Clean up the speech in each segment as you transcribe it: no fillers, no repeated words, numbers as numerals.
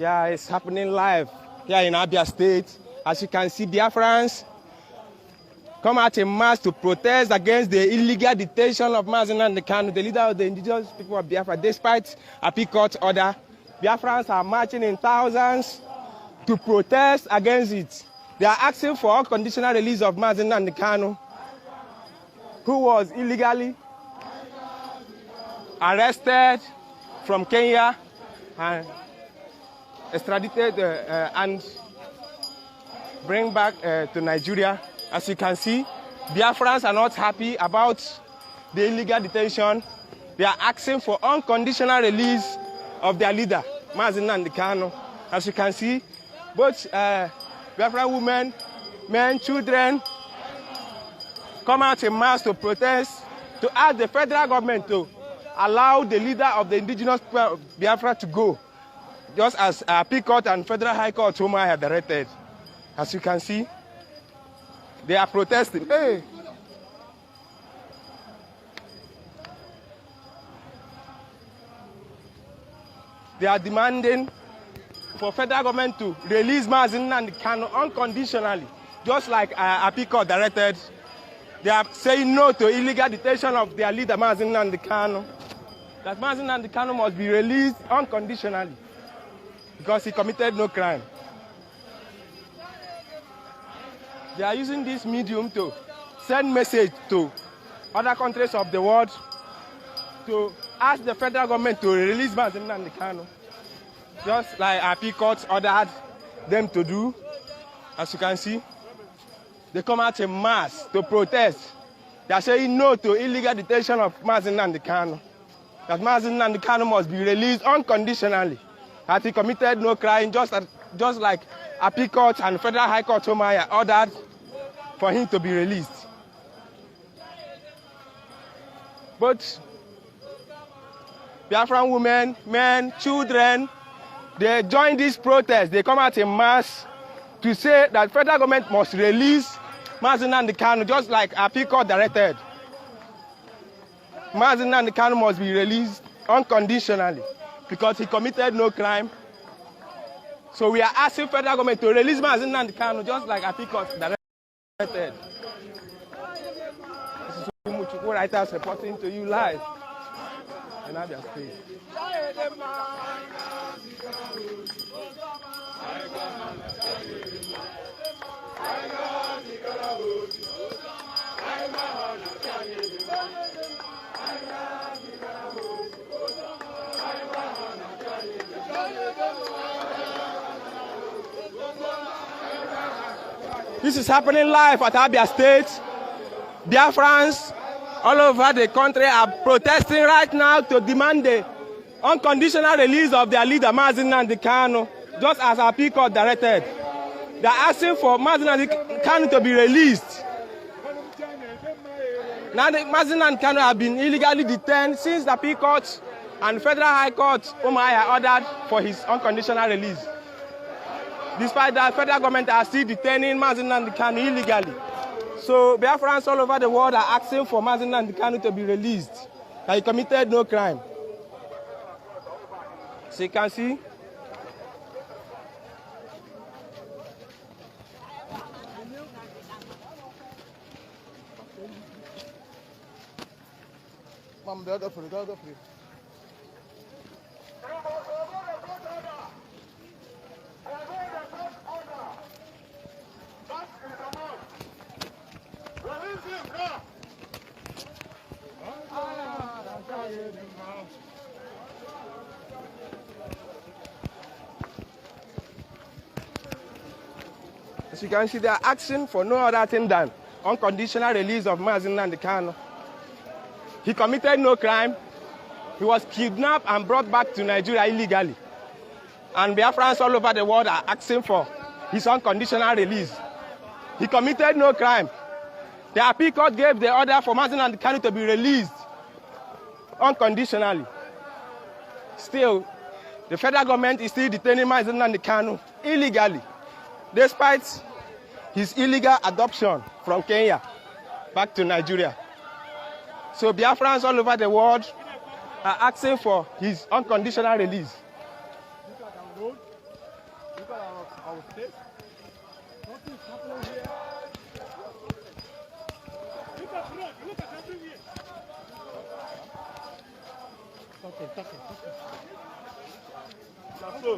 Yeah, it's happening live here in Abia State. As you can see, Biafrans come out in mass to protest against the illegal detention of Mazi Nnamdi Kanu, the leader of the indigenous people of Biafra. Despite a court order, Biafrans are marching in thousands to protest against it. They are asking for unconditional release of Mazi Nnamdi Kanu, who was illegally arrested from Kenya and extradited and bring back to Nigeria. As you can see, Biafrans are not happy about the illegal detention. They are asking for unconditional release of their leader, Mazi Nnamdi Kanu. As you can see, both Biafran women, men, children come out in mass to protest, to ask the federal government to allow the leader of the indigenous people of Biafra to go, just as Appeal Court and Federal High Court whom I had directed. As you can see, they are protesting. Hey. They are demanding for federal government to release Mazi Nnamdi Kanu unconditionally, just like Appeal Court directed. They are saying no to illegal detention of their leader, Mazi Nnamdi Kanu. That Mazi Nnamdi Kanu must be released unconditionally because he committed no crime. They are using this medium to send message to other countries of the world to ask the federal government to release Mazi Nnamdi Kanu, just like our Appeal Court ordered them to do. As you can see, they come out in mass to protest. They are saying no to illegal detention of Mazi Nnamdi Kanu. That Mazi Nnamdi Kanu must be released unconditionally. That he committed no crime, just like Appeal Court and Federal High Court ordered for him to be released. But Biafran women, men, children, they join this protest. They come out in mass to say that federal government must release Mazi Nnamdi Kanu, just like Appeal Court directed. Mazi Nnamdi Kanu must be released unconditionally because he committed no crime. So we are asking federal government to release Mazi Nnamdi Kanu, just like Appeal Court directed. This is Umuchukwu writers reporting to you live in Abia State. This is happening live at Abia State. Biafrans all over the country are protesting right now to demand the unconditional release of their leader, Mazi Nnamdi Kanu, just as our Appeal Court directed. They are asking for Mazi Nnamdi Kanu to be released. Now, Mazi Nnamdi Kanu have been illegally detained since the Appeal Court and Federal High Court ordered for his unconditional release. Despite that, federal government are still detaining Mazi Nnamdi Kanu illegally. So Biafrans all over the world are asking for Mazi Nnamdi Kanu to be released. That he committed no crime. So you can see. Mom, the other free. As you can see, they are asking for no other thing than unconditional release of Mazi Nnamdi Kanu. He committed no crime. He was kidnapped and brought back to Nigeria illegally. And Biafrans all over the world are asking for his unconditional release. He committed no crime. The Appeal Court gave the order for Mazi Nnamdi Kanu to be released unconditionally. Still, the federal government is still detaining Mazi Nnamdi Kanu illegally, despite his illegal adoption from Kenya back to Nigeria. So Biafrans all over the world are asking for his unconditional release. look at our state. Nothing is happening here. Look at road. Look at everywhere. Okay. That's so.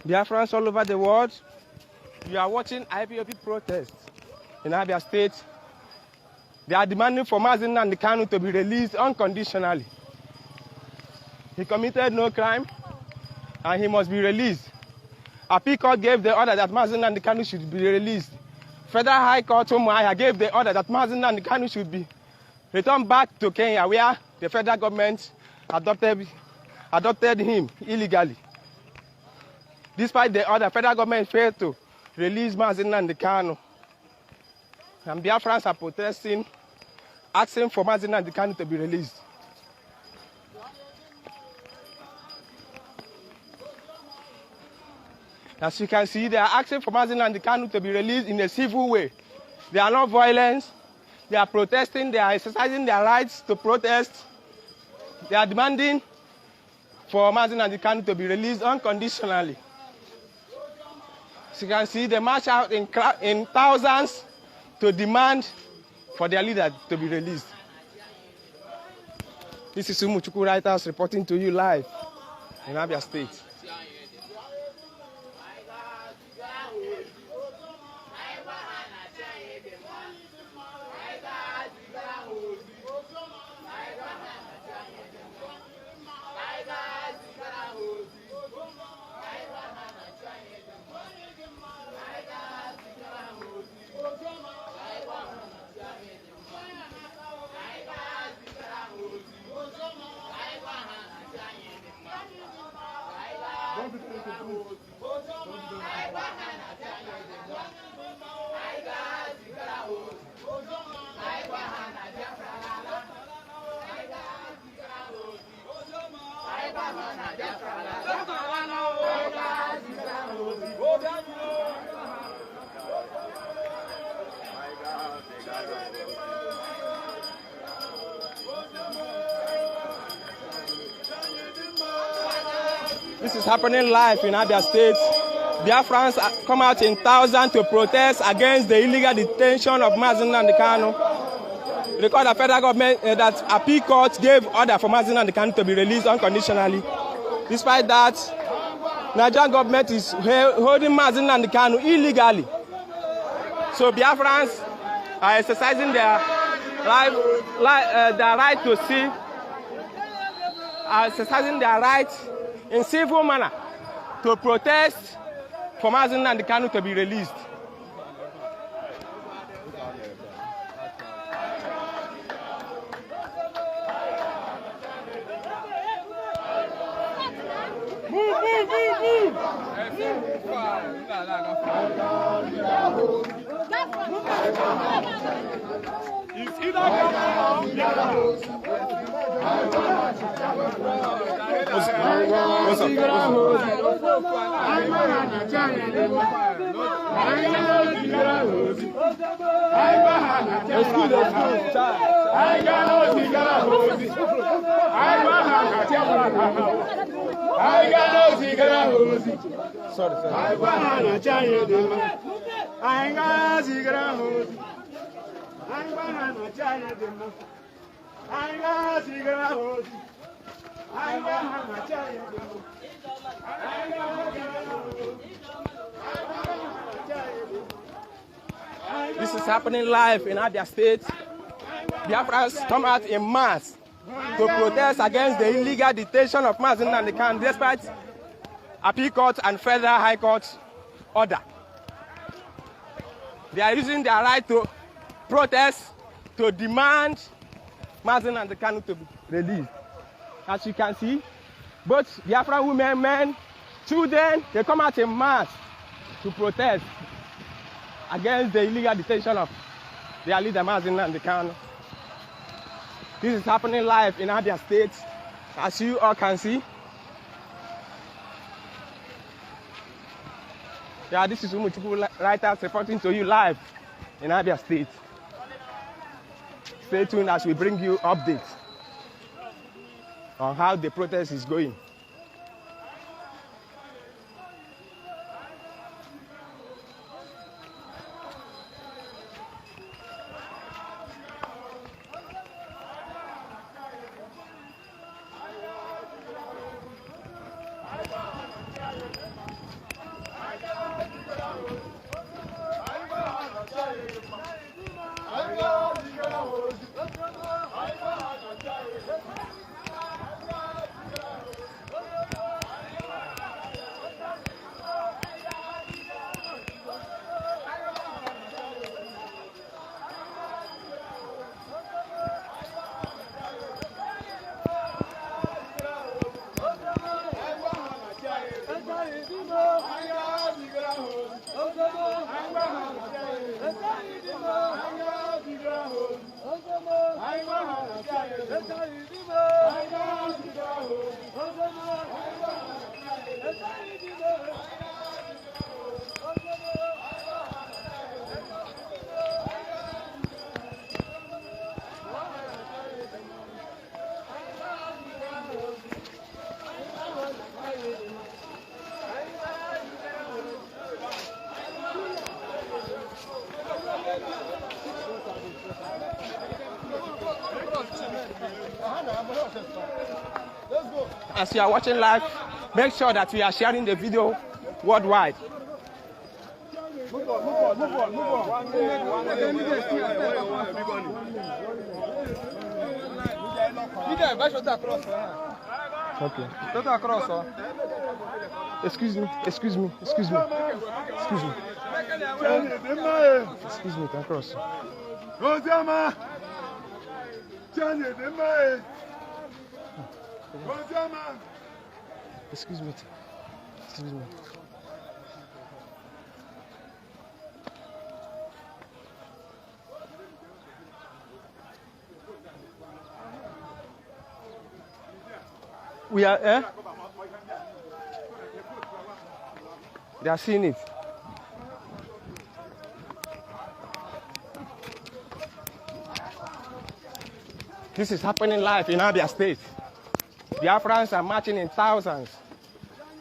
Biafrans all over the world, you are watching Ipob protests in Abia State. They are demanding for Mazi Nnamdi Kanu to be released unconditionally. He committed no crime and he must be released. Appeal Court gave the order that Mazi Nnamdi Kanu should be released. Federal High Court gave the order that Mazi Nnamdi Kanu should be returned back to Kenya, where the federal government adopted him illegally. Despite the order, federal government failed to release Mazi Nnamdi Kanu. And Biafrans are protesting, asking for Mazi Nnamdi Kanu to be released. As you can see, they are asking for Mazi Nnamdi Kanu to be released in a civil way. They are not violent. They are protesting. They are exercising their rights to protest. They are demanding for Mazi Nnamdi Kanu to be released unconditionally. As you can see, they march out in thousands to demand for their leader to be released. This is Umuchukwu Writers reporting to you live in Abia State. This is happening live in Abia State. Biafrans come out in thousands to protest against the illegal detention of Mazi Nnamdi Kanu. Record the federal government that Appeal Court gave order for Mazi Nnamdi Kanu to be released unconditionally. Despite that, Nigerian government is holding Mazi Nnamdi Kanu illegally. So Biafrans are exercising their right to see, are exercising their right in civil manner to protest for Mazi Nnamdi Kanu to be released. happening live in Abia State. Biafrans come out in mass to protest against the illegal detention of Mazi Nnamdi Kanu despite Appeal Court and Federal High Court order. They are using their right to protest to demand Mazi Nnamdi Kanu to be released. As you can see, both Biafran women, men, children, they come out in mass to protest against the illegal detention of their leader Mazi Nnamdi Kanu. This is happening live in Abia State, as you all can see. Yeah, this is Umuchukwu Writers reporting to you live in Abia State. Stay tuned as we bring you updates on how the protest is going. As you are watching live, make sure that we are sharing the video worldwide. Move on. Okay. Excuse me, can cross. Excuse me. We are They are seeing it. This is happening live in Abia State. Biafrans are marching in thousands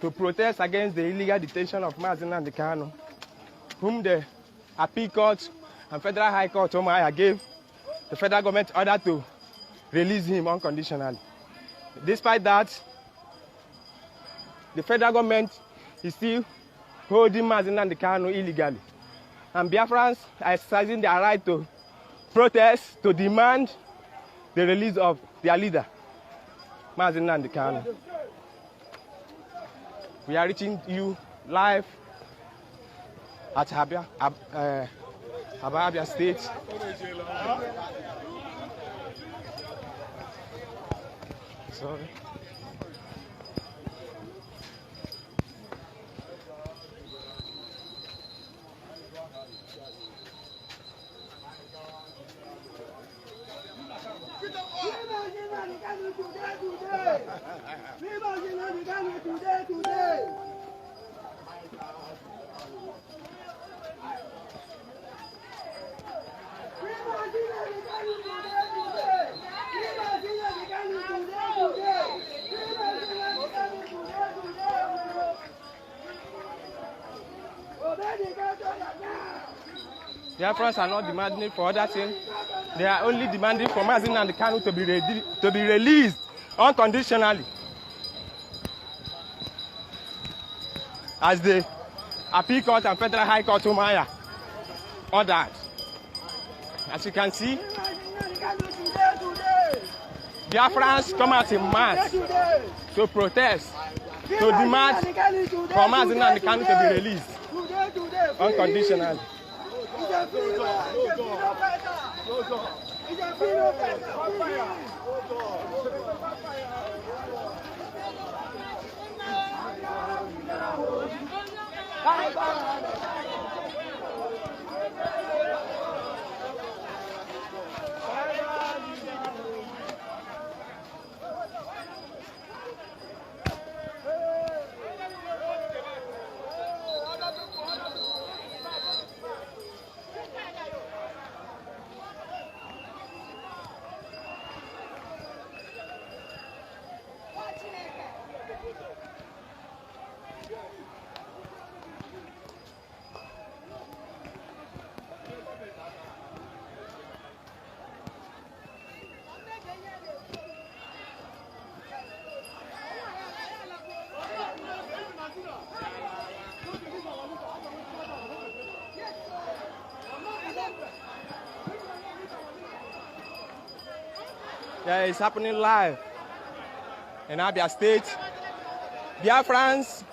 to protest against the illegal detention of Mazi Nnamdi Kanu, whom the Appeal Court and Federal High Court gave the federal government order to release him unconditionally. Despite that, the federal government is still holding Mazi Nnamdi Kanu illegally. And Biafrans are exercising their right to protest, to demand the release of their leader, Mazi Nnamdi Kanu. We are reaching you live at Abia State. Sorry. Biafrans are not demanding for other things. They are only demanding for Mazi Nnamdi Kanu to be released unconditionally, as the Appeal Court and Federal High Court ordered. As you can see, Biafrans come out in mass to protest, to demand for Mazi Nnamdi Kanu to be released unconditionally. Yeah, it's happening live in Abia State. Biafrans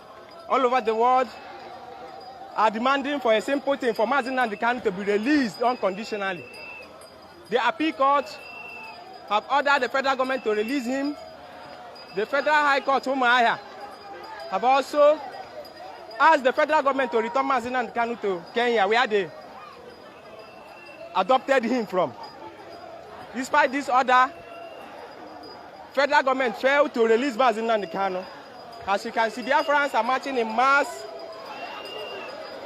all over the world are demanding for a simple thing, for Mazi Nnamdi Kanu to be released unconditionally. The appeal court have ordered the federal government to release him. The Federal High Court, Umuahia, have also asked the federal government to return Mazi Nnamdi Kanu to Kenya, where they adopted him from. Despite this order, federal government failed to release Mazi Nnamdi Kanu. As you can see, Biafrans are marching in mass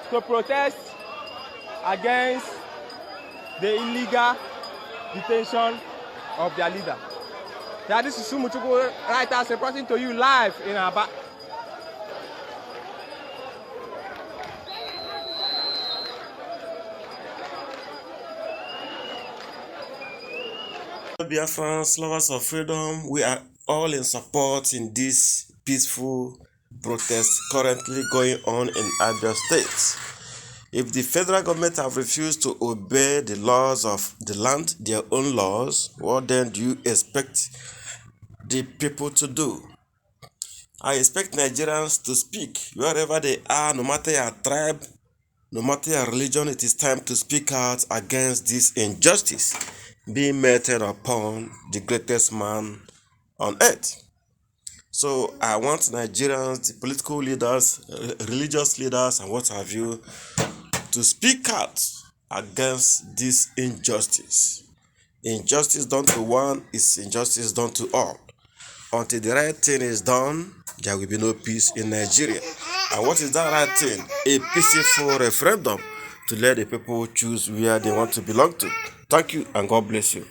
to protest against the illegal detention of their leader. Yeah, this is Sumutuku Writers reporting to you live in Abia. Biafrans, lovers of freedom, we are all in support in this peaceful protest currently going on in Abia State. If the federal government have refused to obey the laws of the land, their own laws, what then do you expect the people to do? I expect Nigerians to speak wherever they are, no matter your tribe, no matter your religion. It is time to speak out against this injustice being meted upon the greatest man on earth. So I want Nigerians, the political leaders, religious leaders, and what have you, to speak out against this injustice. Injustice done to one is injustice done to all. Until the right thing is done, there will be no peace in Nigeria. And what is that right thing? A peaceful referendum to let the people choose where they want to belong to. Thank you and God bless you.